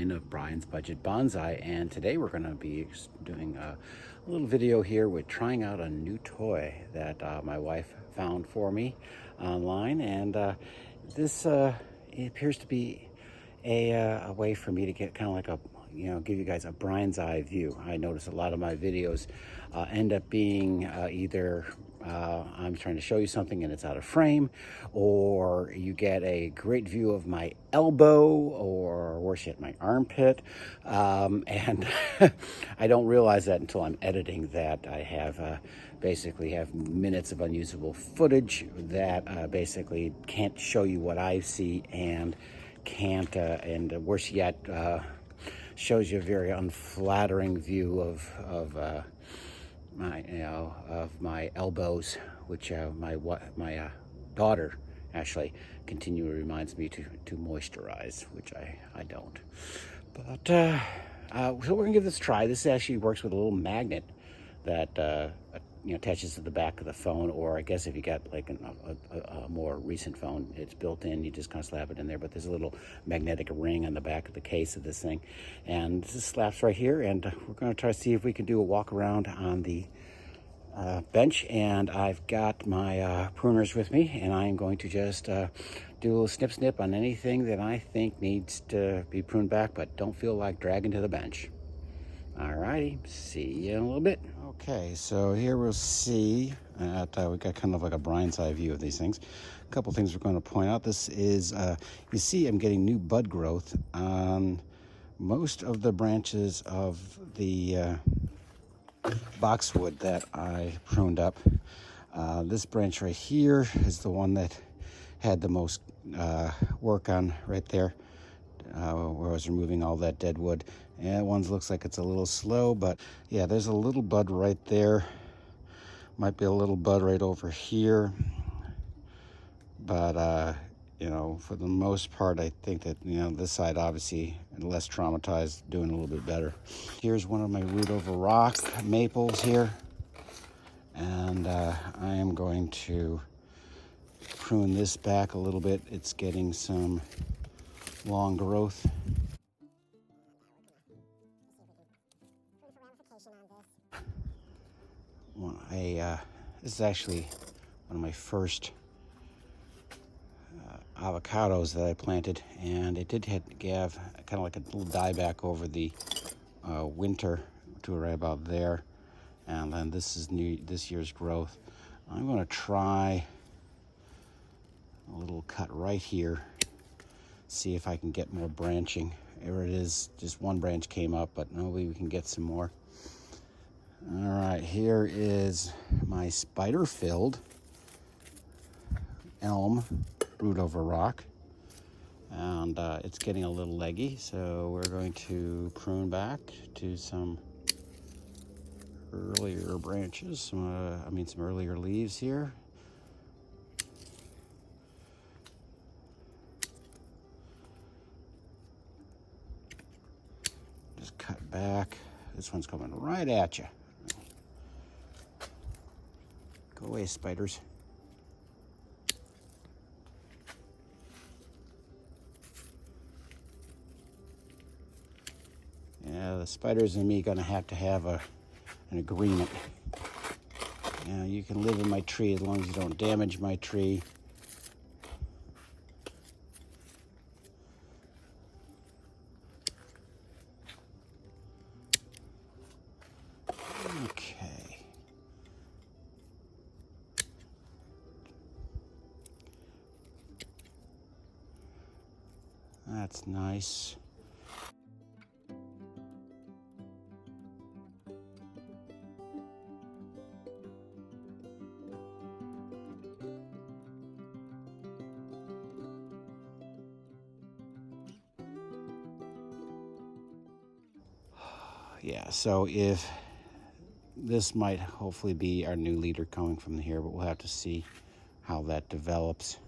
Brian of Brian's Budget Bonsai, and today we're going to be doing a little video here with trying out a new toy that my wife found for me online, and this it appears to be a way for me to get kind of like a, give you guys a Brian's eye view. I notice a lot of my videos end up being either I'm trying to show you something and it's out of frame, or you get a great view of my elbow, or worse yet, my armpit, and I don't realize that until I'm editing that I have basically have minutes of unusable footage that basically can't show you what I see, and can't, and worse yet, shows you a very unflattering view of my elbows, which my daughter actually continually reminds me to moisturize, which I don't. But so we're gonna give this a try. This actually works with a little magnet that attaches to the back of the phone, or I guess if you got like a more recent phone, it's built in. You just kind of slap it in there. But there's a little magnetic ring on the back of the case of this thing, and this slaps right here. And we're going to try to see if we can do a walk around on the bench. And I've got my pruners with me, and I'm going to just do a little snip on anything that I think needs to be pruned back, but don't feel like dragging to the bench. Alrighty, see you in a little bit. Okay, so here we'll see that we got kind of like a Brian's eye view of these things. A couple things we're going to point out. This is, you see I'm getting new bud growth on most of the branches of the boxwood that I pruned up. This branch right here is the one that had the most work on right there, where I was removing all that dead wood. And that one looks like it's a little slow, but yeah, there's a little bud right there. Might be a little bud right over here. But, for the most part, I think that, this side obviously less traumatized, doing a little bit better. Here's one of my root over rock maples here. And I am going to prune this back a little bit. It's getting some long growth. This is actually one of my first avocados that I planted, and it did have kind of like a little dieback over the winter to right about there, and then this is this year's growth. I'm going to try a little cut right here, see if I can get more branching. There it is, just one branch came up, but maybe we can get some more. All right, here is my spider-filled elm root over rock, and it's getting a little leggy, so we're going to prune back to some earlier branches, some earlier leaves here. Just cut back. This one's coming right at you. Go away, spiders. Yeah, the spiders and me gonna have to have an agreement. You can live in my tree as long as you don't damage my tree. Okay. That's nice. Yeah, so if this might hopefully be our new leader coming from here, but we'll have to see how that develops.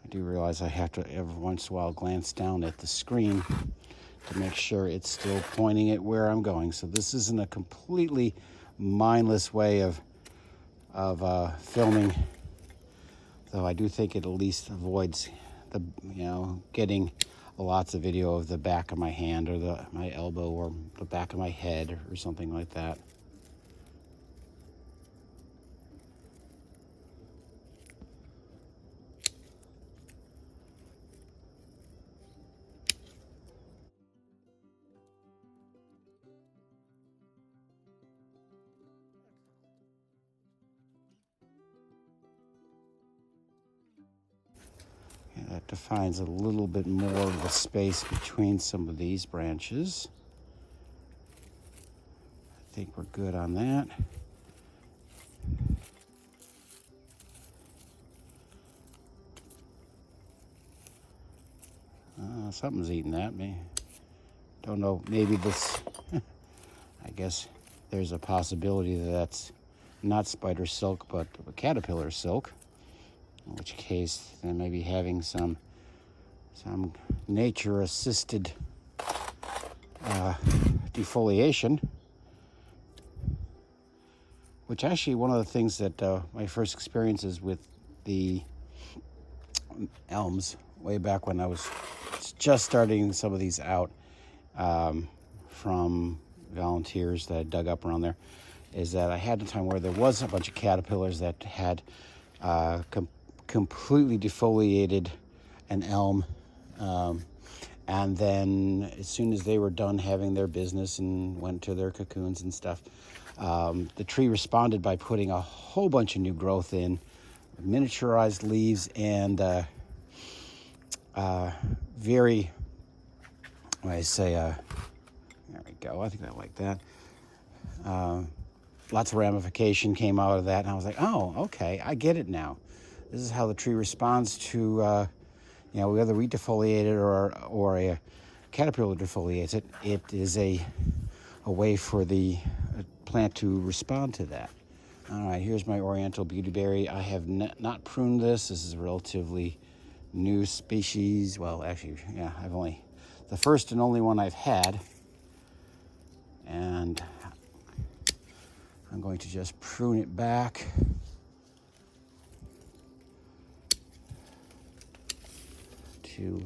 I do realize I have to every once in a while glance down at the screen to make sure it's still pointing at where I'm going. So this isn't a completely mindless way of of filming, though I do think it at least avoids the, getting lots of video of the back of my hand or my elbow or the back of my head or something like that. That defines a little bit more of the space between some of these branches. I think we're good on that. Something's eating at me. Don't know, maybe this, I guess there's a possibility that that's not spider silk, but caterpillar silk. In which case, they may be having some nature-assisted defoliation. Which actually, one of the things that my first experiences with the elms, way back when I was just starting some of these out from volunteers that I dug up around there, is that I had a time where there was a bunch of caterpillars that had completely defoliated an elm, and then as soon as they were done having their business and went to their cocoons and stuff, the tree responded by putting a whole bunch of new growth in, miniaturized leaves, and very, there we go, I think I like that. Lots of ramification came out of that, and I was like, oh, okay, I get it now. This is how the tree responds to, whether we defoliate it or a caterpillar defoliates it. It is a way for the plant to respond to that. All right, here's my Oriental Beautyberry. I have not pruned this. This is a relatively new species. Well, actually, yeah, I've only, the first and only one I've had. And I'm going to just prune it back. To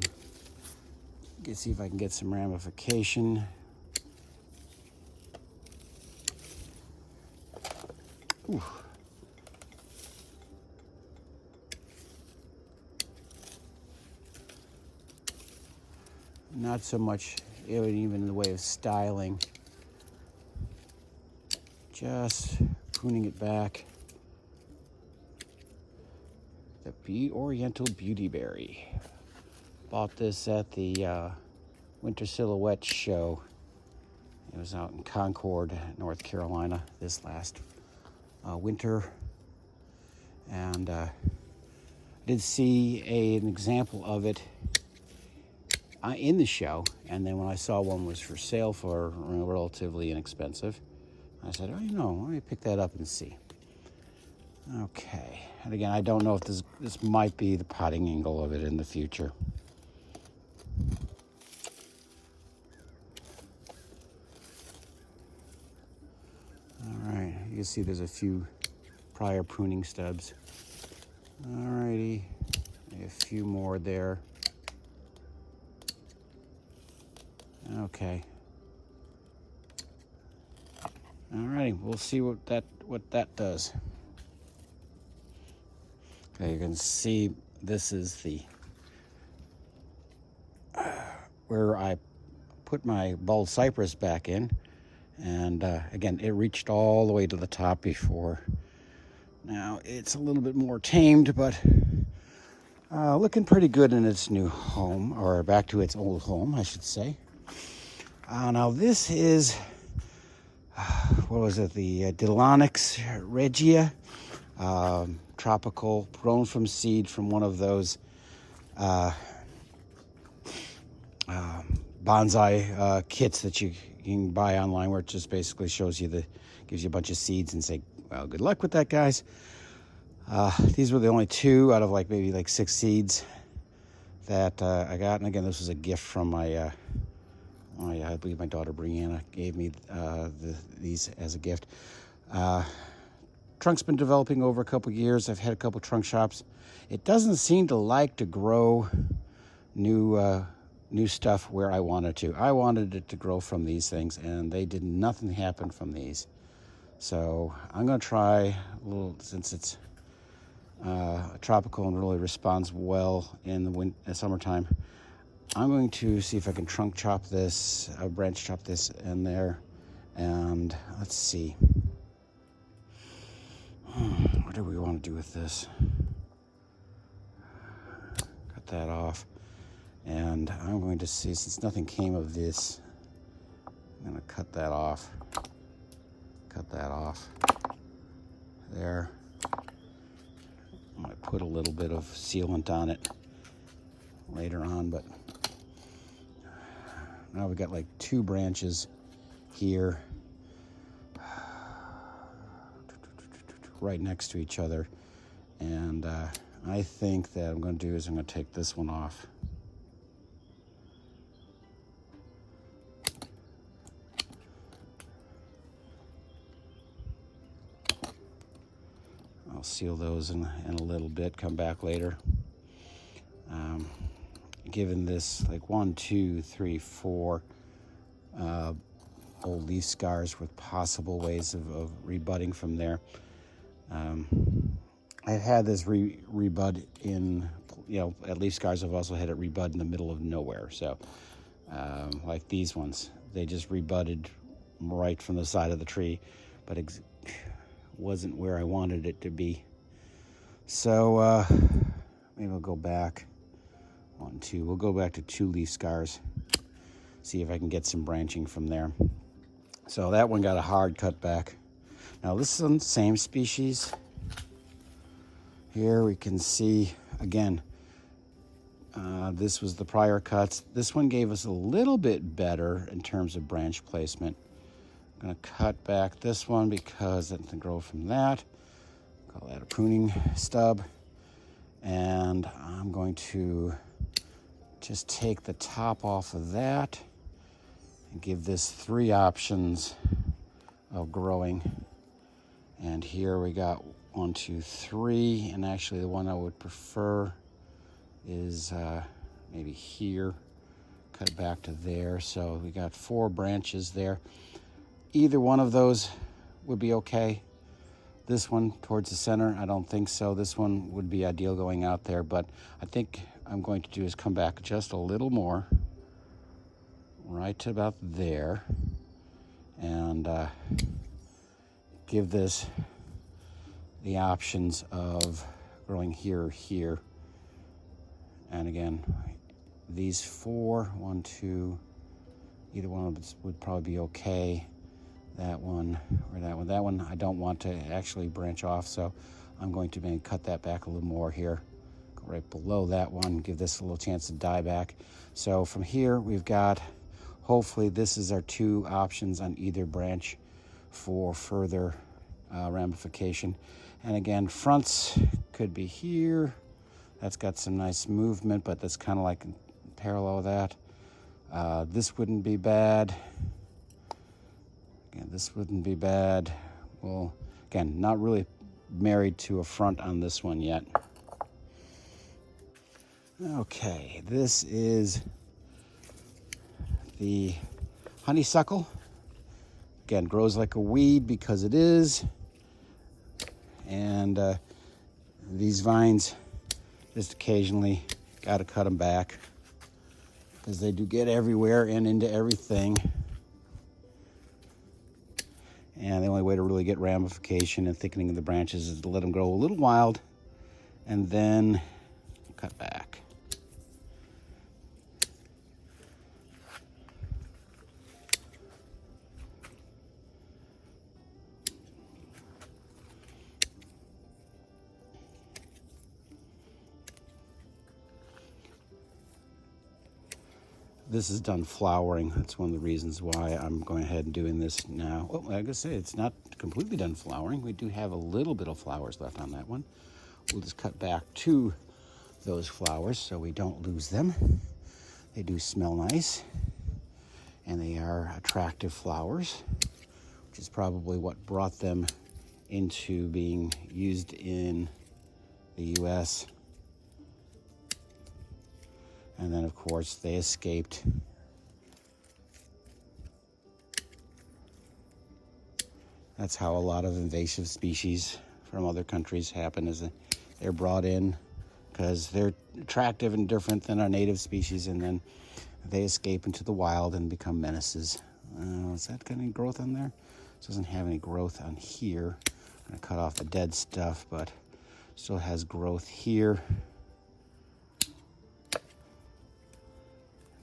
see if I can get some ramification. Ooh. Not so much even in the way of styling. Just pruning it back. The Oriental Beautyberry. Bought this at the Winter Silhouette Show. It was out in Concord, North Carolina, this last winter. And I did see an example of it in the show. And then when I saw one was for sale for relatively inexpensive, I said, oh, let me pick that up and see. Okay. And again, I don't know if this might be the potting angle of it in the future. All right, you can see there's a few prior pruning stubs. All righty, a few more there. Okay. All righty, we'll see what that does. Okay, you can see this is the where I put my bald cypress back in, and again, it reached all the way to the top before. Now it's a little bit more tamed, but looking pretty good in its new home, or back to its old home, I should say. Now this is, what was it, the Dilonyx regia, tropical, grown from seed from one of those bonsai kits that you can buy online, where it just basically shows you gives you a bunch of seeds and say, well, good luck with that, guys. These were the only 2 out of maybe 6 seeds that I got. And again, this was a gift from I believe my daughter Brianna gave me these as a gift. trunk's been developing over a couple years. I've had a couple trunk shops. It doesn't seem to like to grow new stuff where I wanted to. I wanted it to grow from these things, and nothing happen from these. So I'm going to try a little, since it's tropical and really responds well in the summertime. I'm going to see if I can trunk chop this, branch chop this in there, and let's see. What do we want to do with this? Cut that off. And I'm going to see, since nothing came of this, I'm going to cut that off. Cut that off. There. I might put a little bit of sealant on it later on, but now we've got like 2 branches here right next to each other, and I think that I'm going to do is I'm going to take this one off. I'll seal those in a little bit, come back later. Given this like 1, 2, 3, 4 old leaf scars with possible ways of rebudding from there. I've had this rebud in, at leaf scars. I've also had it rebud in the middle of nowhere. So like these ones, they just rebudded right from the side of the tree, but wasn't where I wanted it to be. So maybe I'll go back 1, 2. We'll go back to 2 leaf scars, see if I can get some branching from there. So that one got a hard cut back. Now this is on the same species. Here we can see again, this was the prior cuts. This one gave us a little bit better in terms of branch placement. I'm going to cut back this one because it can grow from that. Call that a pruning stub. And I'm going to just take the top off of that and give this 3 options of growing. And here we got 1, 2, 3. And actually the one I would prefer is maybe here. Cut it back to there. So we got 4 branches there. Either one of those would be okay. This one towards the center, I don't think so. This one would be ideal going out there, but I think I'm going to do is come back just a little more, right to about there, and give this the options of growing here or here. And again, these 4, 1, 2, either one of them would probably be okay. That one or that one. That one I don't want to actually branch off, so I'm going to maybe cut that back a little more here. Go right below that one, give this a little chance to die back. So from here we've got, hopefully this is our 2 options on either branch for further ramification. And again, fronts could be here. That's got some nice movement, but that's kind of like parallel with that. This wouldn't be bad. Again, this wouldn't be bad. Well, again, not really married to a front on this one yet. Okay, this is the honeysuckle. Again, grows like a weed because it is. And these vines, just occasionally got to cut them back because they do get everywhere and into everything. And the only way to really get ramification and thickening of the branches is to let them grow a little wild and then cut back. This is done flowering. That's one of the reasons why I'm going ahead and doing this now. Oh, like I say, it's not completely done flowering. We do have a little bit of flowers left on that one. We'll just cut back to those flowers so we don't lose them. They do smell nice, and they are attractive flowers, which is probably what brought them into being used in the US. And then, of course, they escaped. That's how a lot of invasive species from other countries happen, is that they're brought in because they're attractive and different than our native species, and then they escape into the wild and become menaces. Is that got any growth on there? It doesn't have any growth on here. I'm going to cut off the dead stuff, but still has growth here.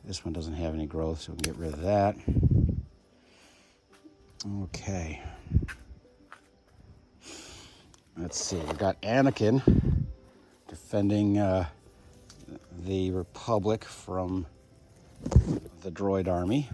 This one doesn't have any growth, so we can get rid of that. Okay. Let's see, we got Anakin defending the Republic from the droid army.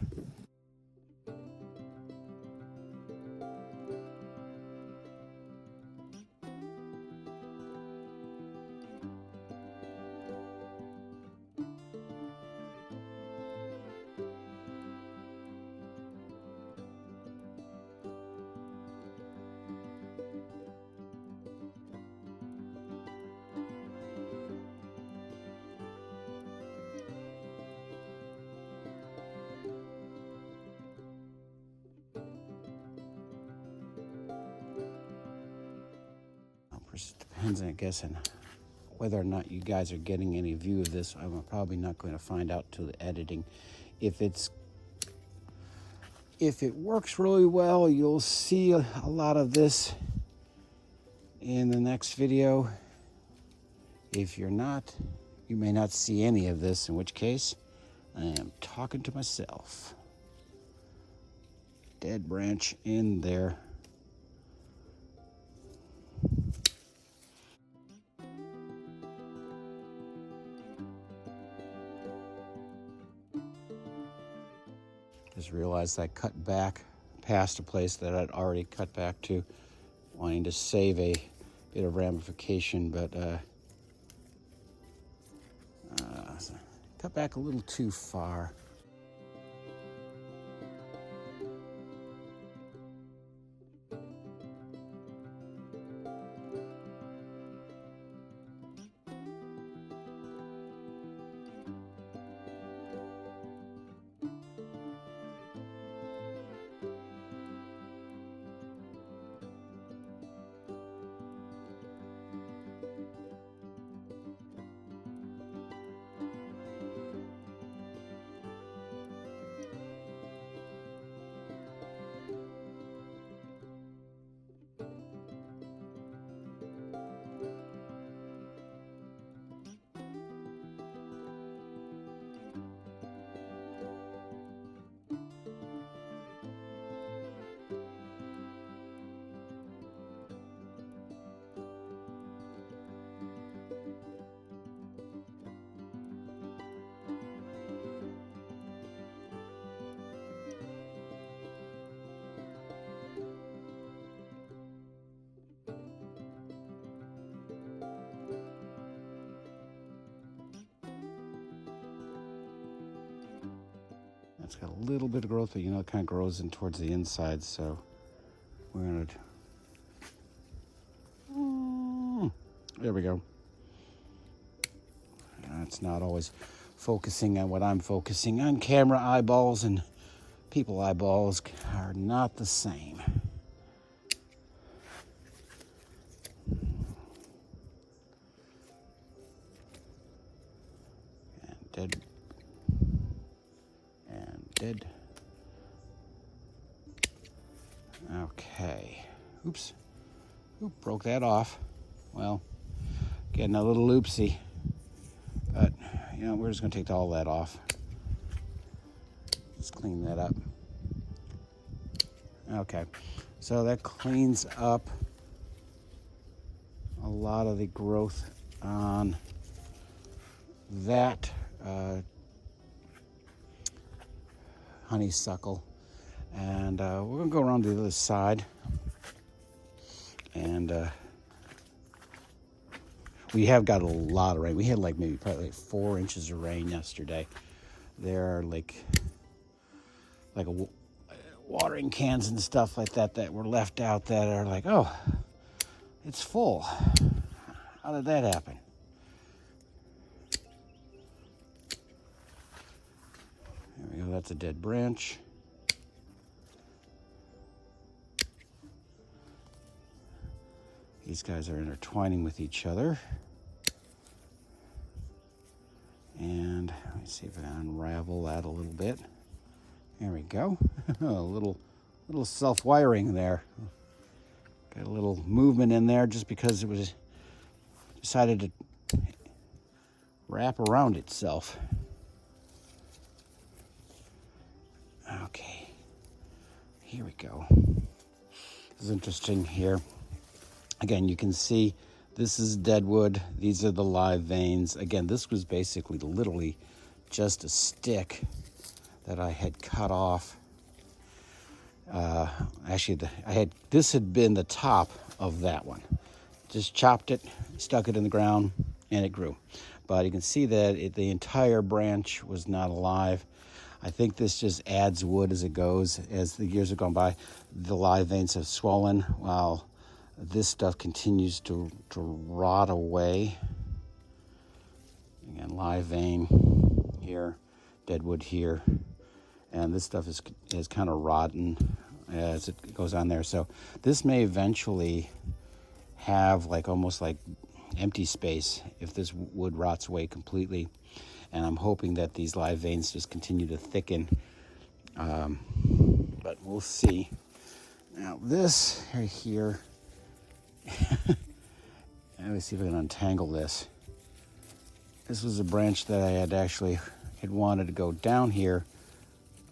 It depends, I guess, on whether or not you guys are getting any view of this. I'm probably not going to find out till the editing. If it works really well, you'll see a lot of this in the next video. If you're not, you may not see any of this, in which case I am talking to myself. Dead branch in there. Just realized I cut back past a place that I'd already cut back to, wanting to save a bit of ramification, but cut back a little too far. It's got a little bit of growth, but it kind of grows in towards the inside, so we're going to... There we go. It's not always focusing on what I'm focusing on. Camera eyeballs and people eyeballs are not the same. And dead. Dead. Okay. Oops. Oop, broke that off. Well, getting a little oopsie. But, we're just going to take all that off. Let's clean that up. Okay. So that cleans up a lot of the growth on that honeysuckle, and we're gonna go around to the other side, and we have got a lot of rain. We had probably 4 inches of rain yesterday. There are like watering cans and stuff like that were left out that are like, oh, It's full. How did that happen? There we go, that's a dead branch. These guys are intertwining with each other. And let me see if I can unravel that a little bit. There we go. a little self-wiring there. Got a little movement in there just because it was decided to wrap around itself. Okay, here we go. This is interesting here. Again, you can see this is deadwood. These are the live veins. Again, this was basically literally just a stick that I had cut off. Actually, this had been the top of that one. Just chopped it, stuck it in the ground, and it grew. But you can see that the entire branch was not alive. I think this just adds wood as it goes. As the years have gone by, the live veins have swollen while this stuff continues to rot away. Again, live vein here, deadwood here, and this stuff is kind of rotten as it goes on there. So this may eventually have almost like empty space if this wood rots away completely. And I'm hoping that these live veins just continue to thicken, but we'll see. Now this right here, let me see if I can untangle this. This was a branch that I had wanted to go down here.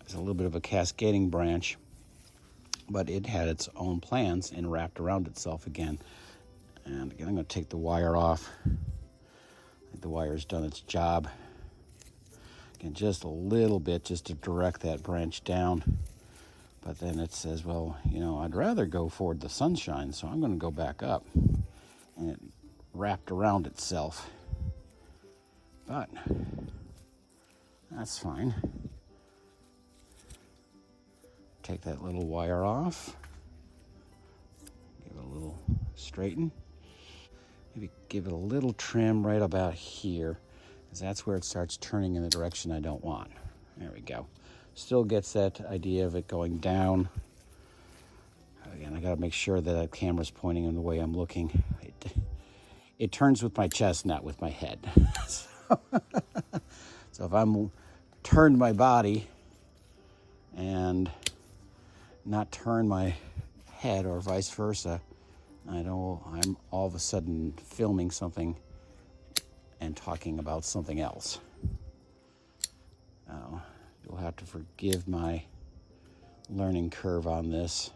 It's a little bit of a cascading branch, but it had its own plans and wrapped around itself again. And again, I'm going to take the wire off. I think the wire's done its job. Again, just a little bit just to direct that branch down. But then it says, well, I'd rather go toward the sunshine, so I'm going to go back up. And it wrapped around itself. But that's fine. Take that little wire off. Give it a little straighten. Maybe give it a little trim right about here, because that's where it starts turning in the direction I don't want. There we go. Still gets that idea of it going down. Again, I got to make sure that the camera's pointing in the way I'm looking. It turns with my chest, not with my head. So if I'm turned my body and not turn my head or vice versa, I know I'm all of a sudden filming something and talking about something else. You'll have to forgive my learning curve on this.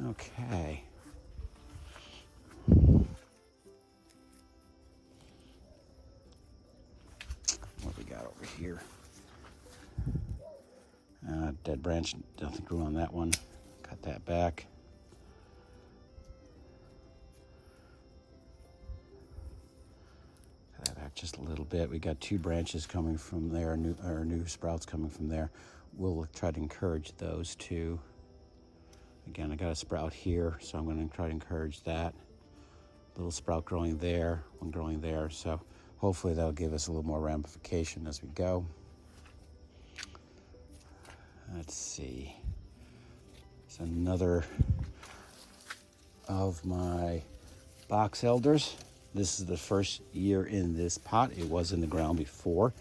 Okay. What we got over here? Dead branch, nothing grew on that one. Cut that back. Cut that back just a little bit. We got 2 branches coming from there, new sprouts coming from there. We'll try to encourage those 2. Again, I got a sprout here, so I'm going to try to encourage that. Little sprout growing there, one growing there. So hopefully that'll give us a little more ramification as we go. Let's see. It's another of my box elders. This is the first year in this pot. It was in the ground before.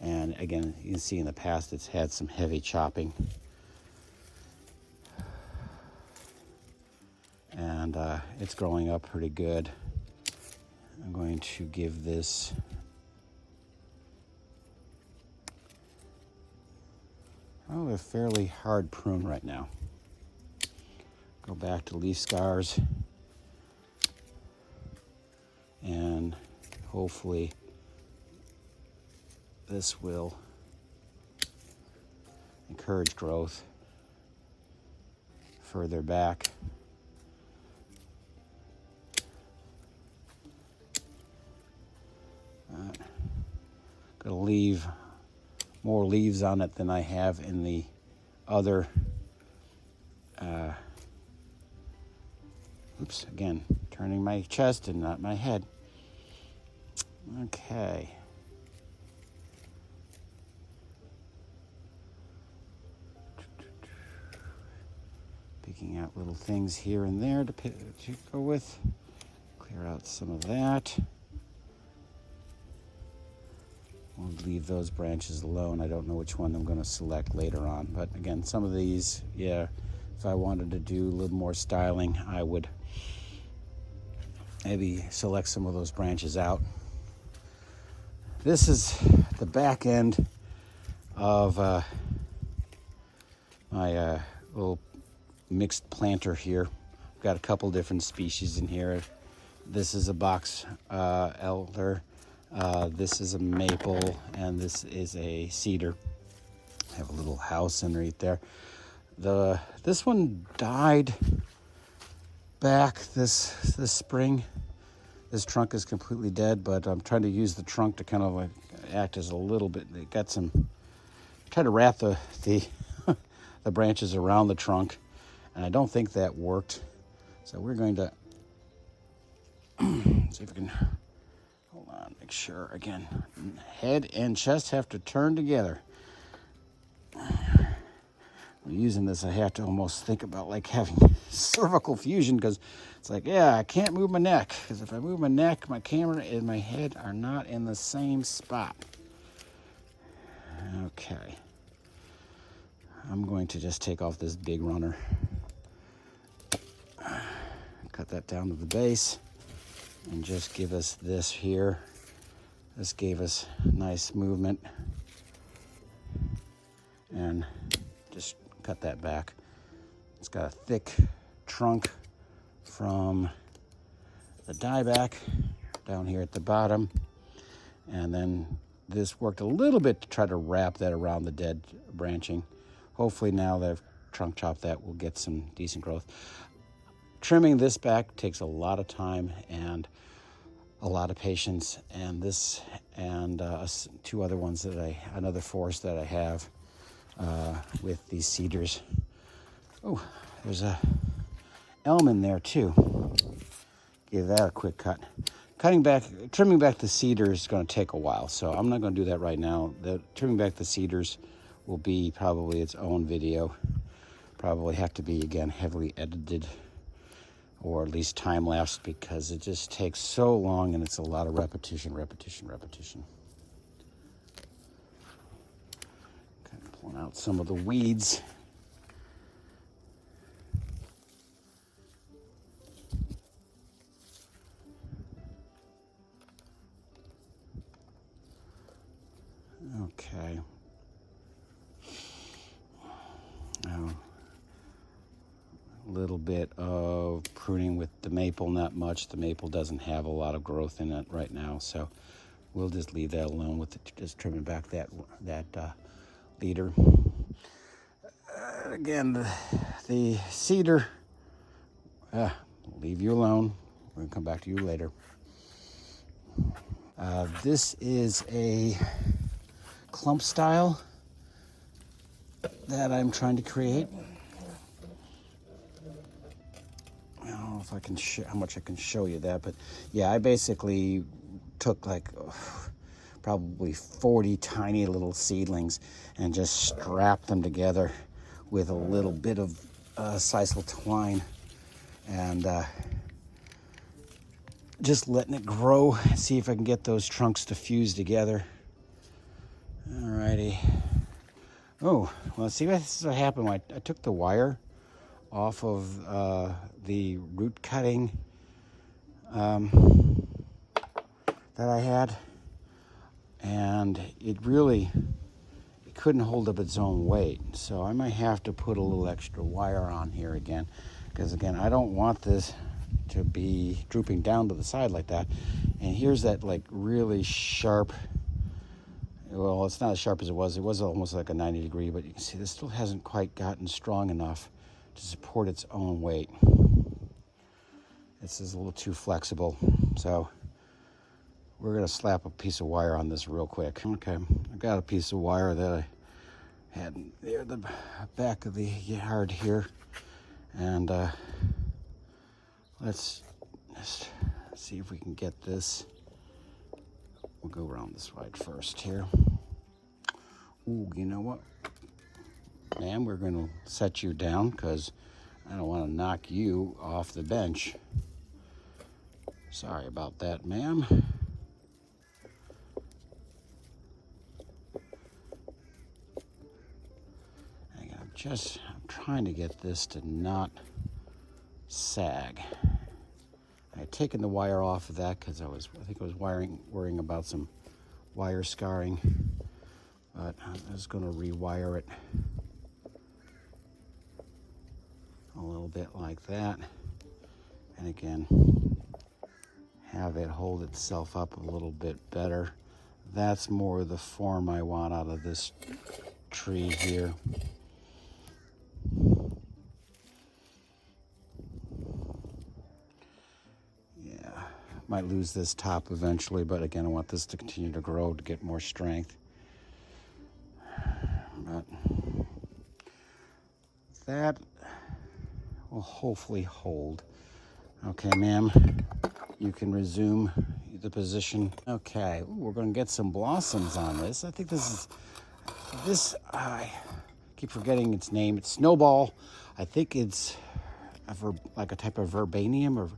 And again, you can see in the past it's had some heavy chopping. And it's growing up pretty good. I'm going to give this a fairly hard prune right now. Go back to leaf scars, and hopefully this will encourage growth further back. Gonna leave more leaves on it than I have in the other Oops, again, turning my chest and not my head. Okay. Picking out little things here and there to go with. Clear out some of that. We'll leave those branches alone. I don't know which one I'm going to select later on. But again, some of these, yeah, if I wanted to do a little more styling, I would maybe select some of those branches out. This is the back end of my little mixed planter here. I've got a couple different species in here. This is a box elder. This is a maple, and this is a cedar. I have a little house underneath there. This one died back this spring. This trunk is completely dead, but I'm trying to use the trunk to kind of like act as a little bit. It got some. Try to wrap the the branches around the trunk, and I don't think that worked. So we're going to see if we can. Hold on, make sure again. Head and chest have to turn together. When using this, I have to almost think about like having cervical fusion, because it's like, yeah, I can't move my neck, because if I move my neck, my camera and my head are not in the same spot. Okay. I'm going to just take off this big runner. Cut that down to the base and just give us this here. This gave us nice movement. And just cut that back. It's got a thick trunk from the dieback down here at the bottom. And then this worked a little bit to try to wrap that around the dead branching. Hopefully now that I've trunk chopped that, we'll get some decent growth. Trimming this back takes a lot of time and a lot of patience. And this and two other ones that another forest that I have with these cedars. Oh, there's a elm in there too. Give that a quick cut. Trimming back the cedar is going to take a while, so I'm not going to do that right now. Trimming back the cedars will be probably its own video. Probably have to be, again, heavily edited, or at least time-lapsed, because it just takes so long and it's a lot of repetition. Kind of pulling out some of the weeds. Okay. Now, a little bit of pruning with the maple, not much. The maple doesn't have a lot of growth in it right now, so we'll just leave that alone with just trimming back that leader. Again, the cedar, we'll leave you alone. We're going to come back to you later. This is a clump style that I'm trying to create. I don't know if I can how much I can show you that, but yeah, I basically took like probably 40 tiny little seedlings and just strapped them together with a little bit of sisal twine, and just letting it grow, see if I can get those trunks to fuse together. Alrighty. Oh, well, see what happened when I took the wire off of the root cutting that I had, and it couldn't hold up its own weight. So I might have to put a little extra wire on here again, because again, I don't want this to be drooping down to the side like that. And here's that like really sharp, well, it's not as sharp as it was. It was almost like a 90 degree, but you can see this still hasn't quite gotten strong enough to support its own weight. This is a little too flexible. So we're going to slap a piece of wire on this real quick. Okay, I got a piece of wire that I had near the back of the yard here. And let's just see if we can get this. We'll go around this side first here. Ooh, you know what? Ma'am, we're going to set you down because I don't want to knock you off the bench. Sorry about that, ma'am. I'm trying to get this to not sag. I had taken the wire off of that because I think I was worrying about some wire scarring, but I was going to rewire it a little bit like that, and again have it hold itself up a little bit better. That's more the form I want out of this tree here. Might lose this top eventually, but again, I want this to continue to grow to get more strength. But that will hopefully hold. Okay, ma'am, you can resume the position. Okay, we're going to get some blossoms on this. I think I keep forgetting its name. It's Snowball. I think it's like a type of verbanium or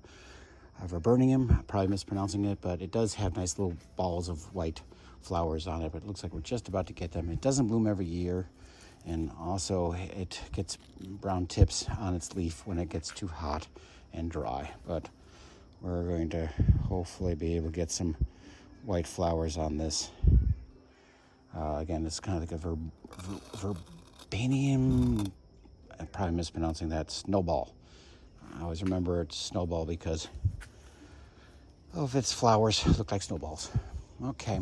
viburnum. I'm probably mispronouncing it, but it does have nice little balls of white flowers on it, but it looks like we're just about to get them. It doesn't bloom every year, and also it gets brown tips on its leaf when it gets too hot and dry, but we're going to hopefully be able to get some white flowers on this. Again, it's kind of like a verbanium. I'm probably mispronouncing that. Snowball. I always remember it's Snowball because of its flowers look like snowballs. Okay.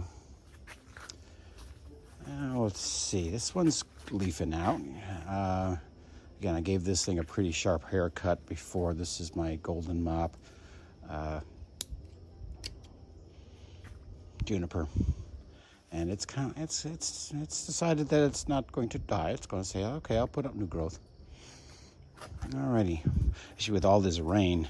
Now let's see. This one's leafing out. Again, I gave this thing a pretty sharp haircut before. This is my golden mop juniper, and it's decided that it's not going to die. It's going to say, okay, I'll put up new growth. Alrighty. Actually, with all this rain,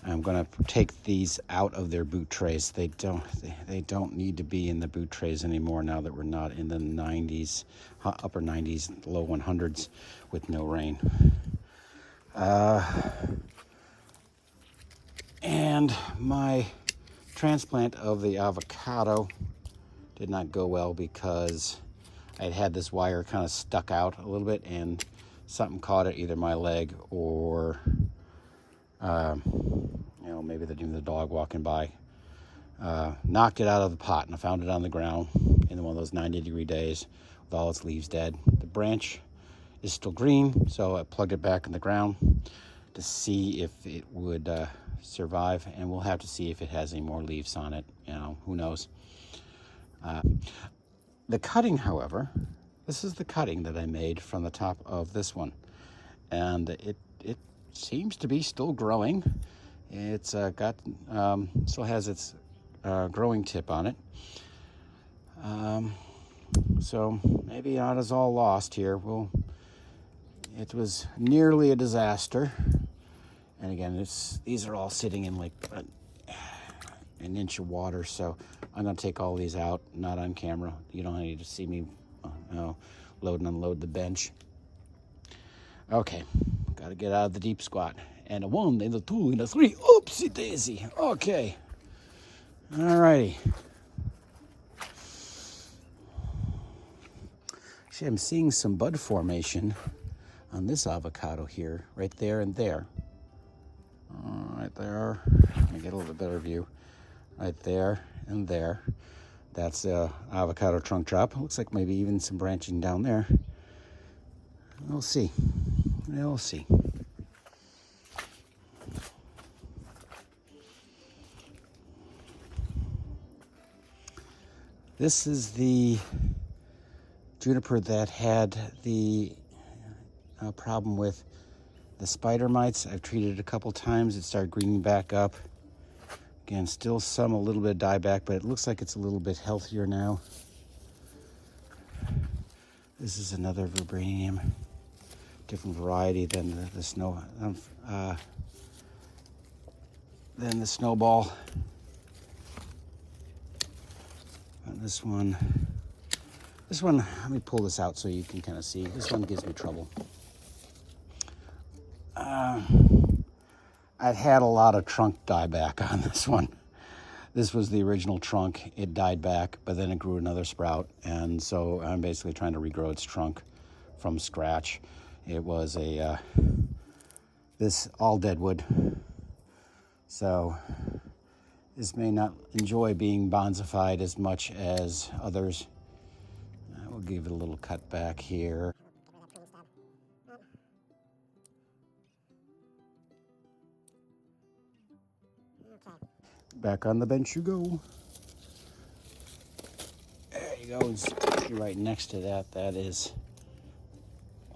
I'm going to take these out of their boot trays. They don't need to be in the boot trays anymore now that we're not in the 90s, upper 90s, low 100s with no rain. And my transplant of the avocado did not go well because I had this wire kind of stuck out a little bit and something caught it, either my leg or maybe the dog walking by knocked it out of the pot, and I found it on the ground in one of those 90-degree days with all its leaves dead. The branch is still green, so I plugged it back in the ground to see if it would survive, and we'll have to see if it has any more leaves on it. Who knows. The cutting, however, this is the cutting that I made from the top of this one, and it seems to be still growing. It's still has its growing tip on it, so maybe not as all lost here. It was nearly a disaster, and again, these are all sitting in like an inch of water, so I'm going to take all these out, not on camera. You don't need to see me load and unload the bench. Okay, got to get out of the deep squat. And a 1, and a 2, and a 3. Oopsie daisy. Okay. All righty. Actually, I'm seeing some bud formation on this avocado here, right there and there. Right there. Let me get a little bit better view. Right there and there. That's the avocado trunk drop. Looks like maybe even some branching down there. We'll see. We'll see. This is the juniper that had the problem with the spider mites. I've treated it a couple times. It started greening back up. Again, still a little bit of dieback, but it looks like it's a little bit healthier now. This is another viburnum. different variety than the snowball. And this one, let me pull this out so you can kind of see. This one gives me trouble. I've had a lot of trunk dieback on this one. This was the original trunk. It died back, but then it grew another sprout. And so I'm basically trying to regrow its trunk from scratch. It was this all dead wood. So this may not enjoy being bonsaified as much as others. We'll give it a little cut back here. Back on the bench you go. There you go. And right next to that, that is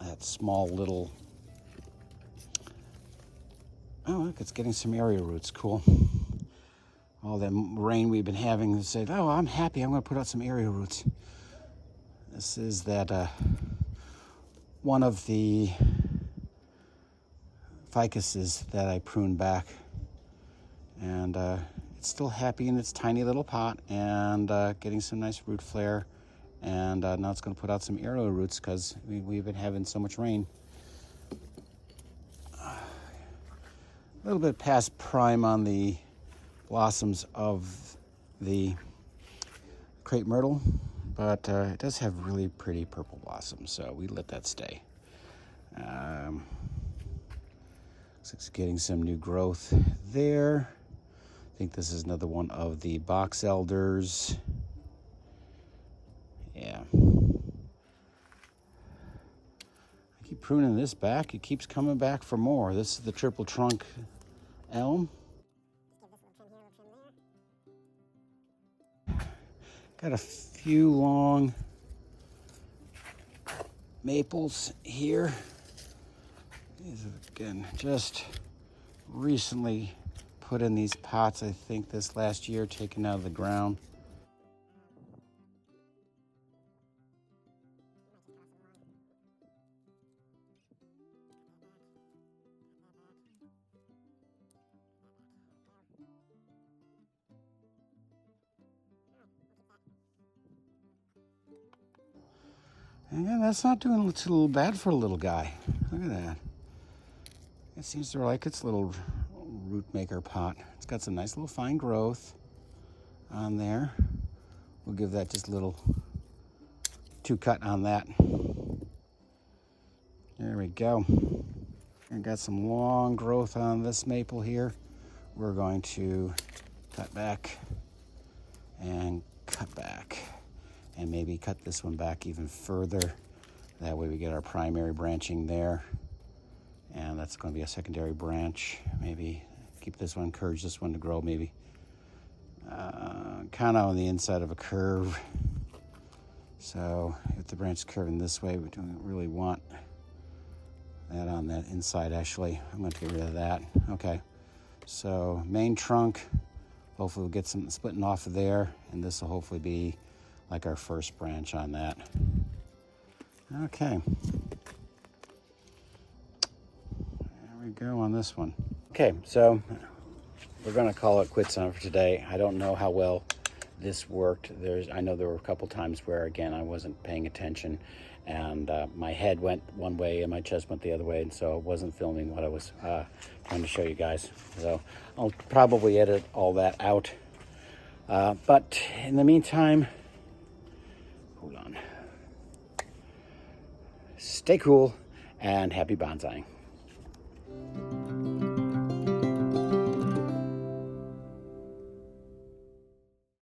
that small little. Oh, look, it's getting some area roots. Cool. All that rain we've been having said, oh, I'm happy. I'm going to put out some area roots. This is that one of the ficuses that I pruned back. And it's still happy in its tiny little pot and getting some nice root flare. And now it's going to put out some area roots because we've been having so much rain. A little bit past prime on the blossoms of the crepe myrtle, but it does have really pretty purple blossoms, so we let that stay. Looks like it's getting some new growth there. I think this is another one of the box elders. Yeah. I keep pruning this back. It keeps coming back for more. This is the triple trunk elm. Got a few long maples here. These are, again, just recently put in these pots, I think this last year, taken out of the ground. And yeah, that's not doing too bad for a little guy. Look at that. It seems to like its little root maker pot. It's got some nice little fine growth on there. We'll give that just a little two cut on that. There we go. And got some long growth on this maple here. We're going to cut back and cut back. And maybe cut this one back even further. That way we get our primary branching there. And that's going to be a secondary branch. Maybe keep this one, encourage this one to grow maybe kind of on the inside of a curve. So if the branch is curving this way, we don't really want that on that inside actually. I'm going to get rid of that. Okay, so main trunk, hopefully we'll get some splitting off of there, and this will hopefully be like our first branch on that. Okay. There we go on this one. Okay, so we're gonna call it quits on for today. I don't know how well this worked. I know there were a couple times where, again, I wasn't paying attention and my head went one way and my chest went the other way, and so I wasn't filming what I was trying to show you guys. So I'll probably edit all that out. But in the meantime, hold on. Stay cool and happy bonsaiing.